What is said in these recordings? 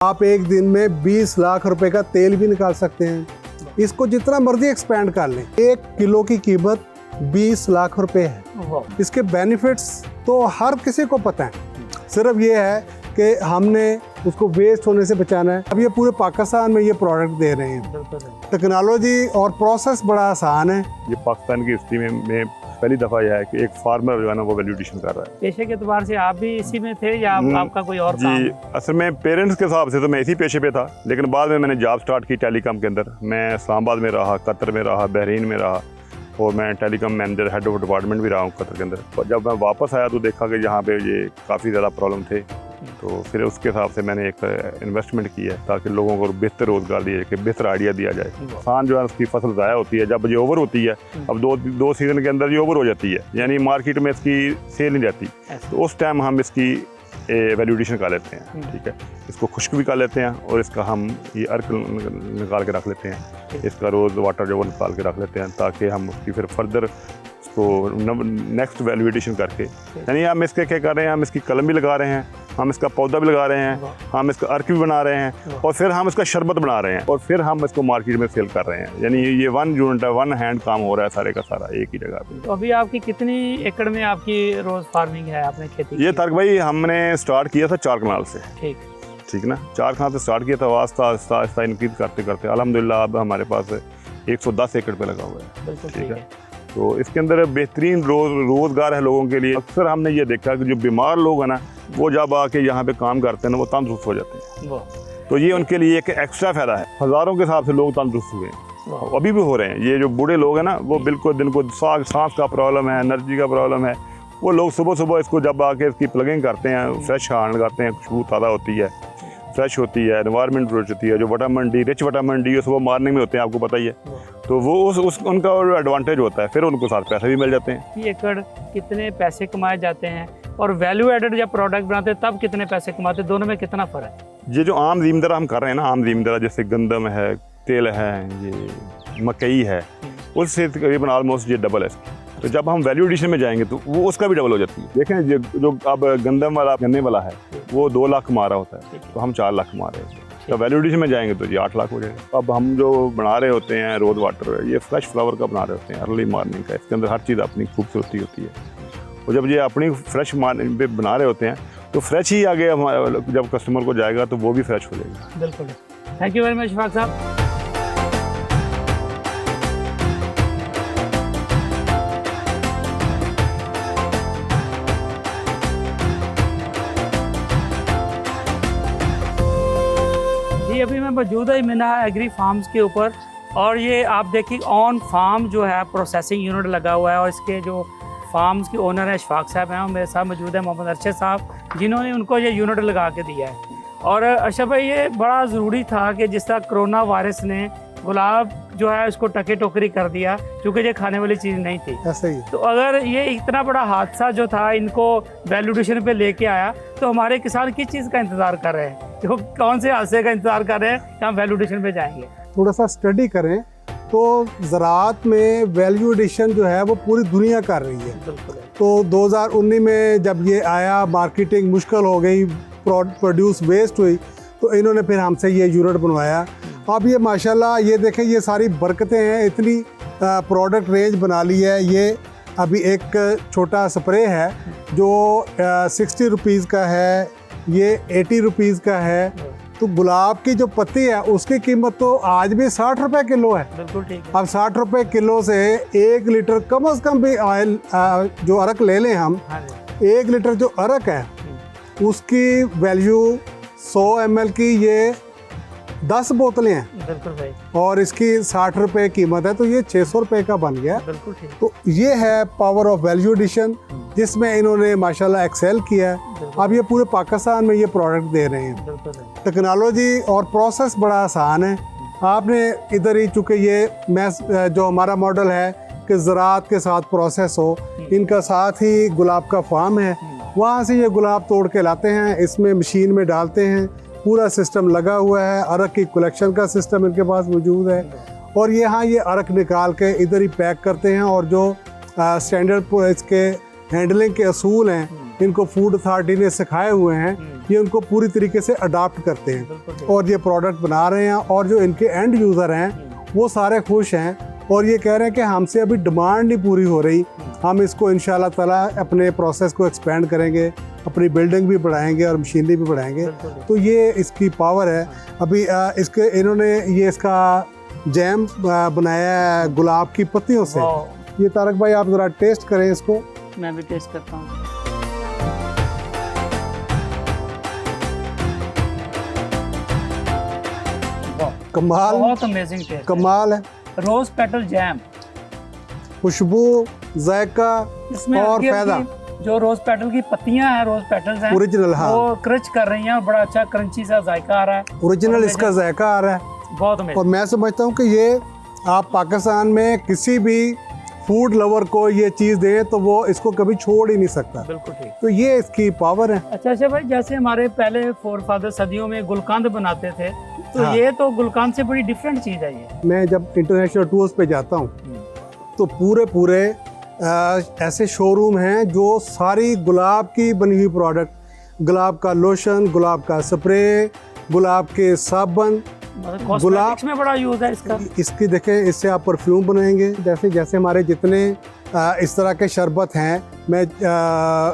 आप एक दिन में 20 लाख रुपए का तेल भी निकाल सकते हैं। इसको जितना मर्जी एक्सपेंड कर लें। 1 किलो की कीमत 20 लाख रुपए है। इसके बेनिफिट्स तो हर किसी को पता है, सिर्फ ये है कि हमने उसको वेस्ट होने से बचाना है। अब ये पूरे पाकिस्तान में ये प्रोडक्ट दे रहे हैं। टेक्नोलॉजी और प्रोसेस बड़ा आसान है। ये पाकिस्तान की हिस्ट्री में पहली दफ़ा यह है कि एक फार्मर जो है ना वो वैल्यू एडिशन कर रहा है। पेशे के एतबार से आप भी इसी में थे या आपका कोई और काम? जी, असल में पेरेंट्स के हिसाब से तो मैं इसी पेशे पे था, लेकिन बाद में मैंने जॉब स्टार्ट की टेलीकॉम के अंदर। मैं इस्लामाबाद में रहा, कतर में रहा, बहरीन में रहा और मैं telecom manager head of department भी रहा हूँ कतर के अंदर। जब मैं वापस आया तो देखा कि यहाँ पे ये काफ़ी ज़्यादा प्रॉब्लम थे, तो फिर उसके हिसाब से मैंने एक इन्वेस्टमेंट की है ताकि लोगों को बेहतर रोज़गार दिया जाए, बेहतर आइडिया दिया जाए। किसान जो है उसकी फसल ज़ाया होती है, जब ये ओवर होती है, अब दो सीज़न के अंदर ये ओवर हो जाती है, यानी मार्केट में इसकी सेल नहीं जाती, तो उस टाइम हम इसकी वैल्यू एडिशन कर लेते हैं। ठीक है, इसको खुश्क भी कर लेते हैं और इसका हम ये अर्क निकाल के रख लेते हैं, इसका रोज़ वाटर जो निकाल के रख लेते हैं ताकि हम उसकी फिर फर्दर उसको नेक्स्ट वैल्यू एडिशन करके, यानी हम इसके क्या कर रहे हैं, हम इसकी कलम भी लगा रहे हैं, हम इसका पौधा भी लगा रहे हैं, हम इसका अर्क भी बना रहे हैं और फिर हम इसका शरबत बना रहे हैं और फिर हम इसको मार्केट में सेल कर रहे हैं। यानी ये वन यूनिट है, वन हैंड काम हो रहा है सारे का सारा एक ही जगह पे। तो अभी आपकी कितनी एकड़ में आपकी रोज फार्मिंग है, आपने खेती? ये तारक भाई हमने स्टार्ट किया था 4 कनाल से। ठीक ना, 4 कनाल से स्टार्ट किया था, आस्ता आस्ता इंक्रीज करते करते अल्हम्दुलिल्लाह अब हमारे पास 110 एकड़ पे लगा हुआ है। ठीक है, तो इसके अंदर बेहतरीन रोज़गार है लोगों के लिए। अक्सर हमने ये देखा कि जो बीमार लोग हैं ना, वो जब आके यहाँ पे काम करते हैं ना, वो तंदुरुस्त हो जाते हैं। तो ये उनके लिए एक एक्स्ट्रा फ़ायदा है। हज़ारों के हिसाब से लोग तंदुरुस्त हुए हैं, अभी भी हो रहे हैं। ये जो बूढ़े लोग हैं ना, वो बिल्कुल दिन को सांस का प्रॉब्लम है, एनर्जी का प्रॉब्लम है, वो लोग सुबह सुबह इसको जब आके इसकी प्लगिंग करते हैं, फ्रेश हार्न लगाते हैं, खुशबू ताज़ा होती है, फ्रेश होती है, एनवायरनमेंट फ्रेश होती है। जो vitamin D, rich vitamin D सुबह मॉर्निंग में होते हैं, आपको पता ही है, तो वो उनका एडवांटेज होता है। फिर उनको साथ पैसे भी मिल जाते हैं। एकड़ कितने पैसे कमाए जाते हैं और वैल्यू एडेड जब प्रोडक्ट बनाते हैं तब कितने पैसे कमाते हैं, दोनों में कितना फ़र्क है? ये जो आम ज़मींदार हम कर रहे हैं ना, आम ज़मींदार जैसे गंदम है, तेल है, ये मकई है, उससे तकरीबन ऑलमोस्ट ये डबल है। तो जब हम वैल्यू एडिशन में जाएंगे तो वो उसका भी डबल हो जाती है। देखें जो अब गंदम वाला गन्ने वाला है वो 2 लाख कमा रहा होता है, तो हम 4 लाख कमा रहे होते हैं। तो वैल्यू एडिशन में जाएंगे तो ये 8 लाख हो जाएगा। अब हम जो बना रहे होते हैं रोज़ वाटर, ये फ्रेश फ्लावर का बना रहे होते हैं, अर्ली मॉर्निंग का। इसके अंदर हर चीज़ अपनी खूबसूरती होती है, और जब ये अपनी फ्रेश मॉर्निंग पे बना रहे होते हैं तो फ्रेश ही आगे जब कस्टमर को जाएगा तो वो भी फ्रेश हो जाएगा। बिल्कुल। Thank you very much Ishfaq साहब। अभी मैं मौजूद है मिना एग्री फार्म्स के ऊपर, और ये आप देखिए ऑन फार्म जो है प्रोसेसिंग यूनिट लगा हुआ है, और इसके जो फार्म्स के ओनर हैं इशफाक साहब हैं, और मेरे साथ मौजूद है मोहम्मद अरशद साहब, जिन्होंने उनको ये यूनिट लगा के दिया है। और अरशद भाई, ये बड़ा ज़रूरी था कि जिस तरह कोरोना वायरस ने गुलाब जो है उसको टके टोकरी कर दिया, क्योंकि ये खाने वाली चीज़ नहीं थी। ऐसे ही तो अगर ये इतना बड़ा हादसा जो था इनको वैल्यू एडिशन पे लेके आया, तो हमारे किसान किस चीज़ का इंतज़ार कर रहे हैं, जो कौन से हादसे का इंतज़ार कर रहे हैं कि हम वैल्यू एडिशन पे जाएंगे? थोड़ा सा स्टडी करें तो ज़राअत में वैल्यू एडिशन जो है वो पूरी दुनिया कर रही है। तो 2019 में जब ये आया, मार्केटिंग मुश्किल हो गई, प्रोड्यूस वेस्ट हुई, तो इन्होंने फिर हमसे ये यूनिट बनवाया। अब ये माशाल्लाह ये देखें, ये सारी बरकतें हैं, इतनी प्रोडक्ट रेंज बना ली है। ये अभी एक छोटा स्प्रे है जो 60 रुपीज़ का है, ये 80 रुपीज़ का है। तो गुलाब की जो पत्ती है उसकी कीमत तो आज भी 60 रुपये किलो है। बिल्कुल ठीक है। अब 60 रुपये किलो से 1 लीटर कम से कम भी ऑयल जो अरक ले लें हम, 1 लीटर जो अरक है उसकी वैल्यू 100 ml की ये 10 बोतलें हैं। बिल्कुल भाई। और इसकी 60 रुपये कीमत है, तो ये 600 रुपये का बन गया। बिल्कुल ठीक। तो ये है पावर ऑफ वैल्यू एडिशन, जिसमें इन्होंने माशाल्लाह एक्सेल किया है। अब ये पूरे पाकिस्तान में ये प्रोडक्ट दे रहे हैं। टेक्नोलॉजी और प्रोसेस बड़ा आसान है। आपने इधर ही, चूँकि ये जो हमारा मॉडल है कि ज़राअत के साथ प्रोसेस हो, इनका साथ ही गुलाब का फार्म है, वहाँ से ये गुलाब तोड़ के लाते हैं, इसमें मशीन में डालते हैं, पूरा सिस्टम लगा हुआ है। अरक की कलेक्शन का सिस्टम इनके पास मौजूद है, और यहाँ ये अरक निकाल के इधर ही पैक करते हैं, और जो स्टैंडर्ड इसके हैंडलिंग के असूल हैं इनको फूड अथॉरिटी ने सिखाए हुए हैं, ये उनको पूरी तरीके से अडाप्ट करते हैं बिल्कुल और ये प्रोडक्ट बना रहे हैं। और जो इनके एंड यूज़र हैं वो सारे खुश हैं और ये कह रहे हैं कि हमसे अभी डिमांड नहीं पूरी हो रही, हम इसको इंशाल्लाह ताला अपने प्रोसेस को एक्सपेंड करेंगे, अपनी बिल्डिंग भी बढ़ाएंगे और मशीनरी भी बढ़ाएंगे। तो ये इसकी पावर है। अभी इसके इन्होंने ये इसका जैम बनाया है गुलाब की पत्तियों से। ये तारक भाई आप ज़रा टेस्ट करें इसको। मैं भी टेस्ट करता हूँ। कमाल, बहुत अमेजिंग टेस्ट, कमाल है। रोज पेटल जैम, खुशबू, जायका इसमें और हल्की फायदा। हल्की जो रोज पेटल की पत्तियां हैं, रोज पेटल्स हैं, ओरिजिनल, हाँ वो क्रच कर रही हैं, बड़ा अच्छा क्रंची सा जायका आ रहा है, ओरिजिनल इसका जायका आ रहा है। बहुत और अमेजिंग। मैं समझता हूँ कि ये आप पाकिस्तान में किसी भी फूड लवर को ये चीज़ दें तो वो इसको कभी छोड़ ही नहीं सकता। बिल्कुल ठीक। तो ये इसकी पावर है। अच्छा भाई, जैसे हमारे पहले फोर फादर सदियों में गुलकंद बनाते थे, तो हाँ। ये तो गुलकंद से बड़ी डिफरेंट चीज़ है ये। मैं जब इंटरनेशनल टूर्स पे जाता हूँ तो पूरे ऐसे शोरूम हैं जो सारी गुलाब की बनी हुई प्रोडक्ट, गुलाब का लोशन, गुलाब का स्प्रे, गुलाब के साबुन, गुलाब में बड़ा यूज है इसका। इसकी देखें, इससे आप परफ्यूम बनाएंगे। जैसे जैसे हमारे जितने इस तरह के शरबत हैं, मैं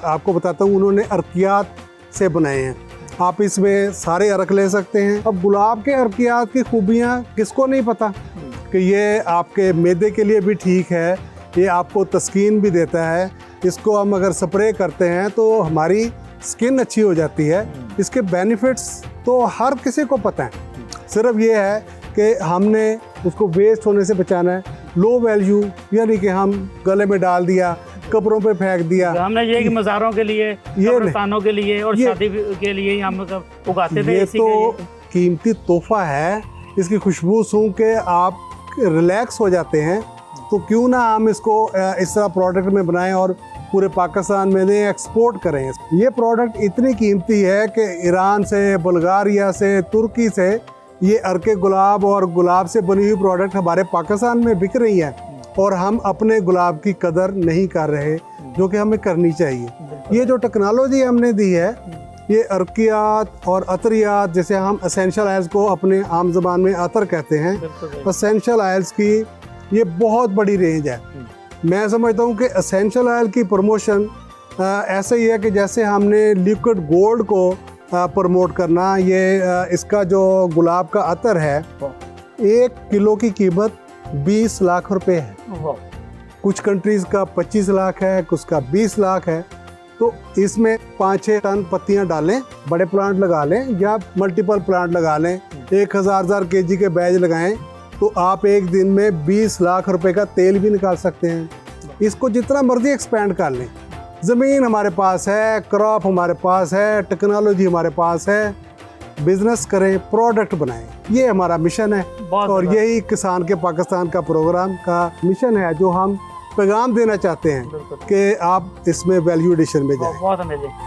आपको बताता हूँ, उन्होंने अर्कियात से बनाए हैं। आप इसमें सारे अर्क ले सकते हैं। अब गुलाब के अर्कियात की खूबियाँ किसको नहीं पता कि ये आपके मैदे के लिए भी ठीक है, ये आपको तस्कीन भी देता है। इसको हम अगर स्प्रे करते हैं तो हमारी स्किन अच्छी हो जाती है। इसके बेनिफिट्स तो हर किसी को पता है, सिर्फ ये है कि हमने उसको वेस्ट होने से बचाना है। लो वैल्यू यानी कि हम गले में डाल दिया, कब्रों पे फेंक दिया। हमने ये कि मज़ारों के लिए, कब्रिस्तानों के लिए और शादी के लिए हम उगाते थे। ये तो कीमती तोहफा है। इसकी खुशबू सूंघ के आप रिलैक्स हो जाते हैं। तो क्यों ना हम इसको इस तरह प्रोडक्ट में बनाएं और पूरे पाकिस्तान में दें, एक्सपोर्ट करें। ये प्रोडक्ट इतनी कीमती है कि ईरान से, बुल्गारिया से, तुर्की से ये अर्के गुलाब और गुलाब से बनी हुई प्रोडक्ट हमारे पाकिस्तान में बिक रही है और हम अपने गुलाब की कदर नहीं कर रहे, जो कि हमें करनी चाहिए। ये जो टेक्नोलॉजी हमने दी है, ये अर्कियात और अतरियात, जैसे हम एसेंशियल ऑयल्स को अपने आम ज़बान में अतर कहते हैं, एसेंशियल ऑयल्स की ये बहुत बड़ी रेंज है। मैं समझता हूँ कि एसेंशियल ऑयल की प्रमोशन ऐसे ही है कि जैसे हमने लिक्विड गोल्ड को प्रमोट करना। ये इसका जो गुलाब का अतर है, 1 किलो की कीमत 20 लाख रुपए है। कुछ कंट्रीज़ का 25 लाख है, कुछ का 20 लाख है। तो इसमें 5-6 टन पत्तियां डालें, बड़े प्लांट लगा लें या मल्टीपल प्लांट लगा लें, 1000 केजी के बैच लगाएं, तो आप एक दिन में 20 लाख रुपए का तेल भी निकाल सकते हैं। इसको जितना मर्जी एक्सपेंड कर लें। ज़मीन हमारे पास है, क्रॉप हमारे पास है, टेक्नोलॉजी हमारे पास है। बिजनेस करें, प्रोडक्ट बनाएं, ये हमारा मिशन है। और यही किसान के पाकिस्तान का प्रोग्राम का मिशन है, जो हम पैगाम देना चाहते हैं कि आप इसमें वैल्यू एडिशन में जाएं। बहुत अमेजिंग।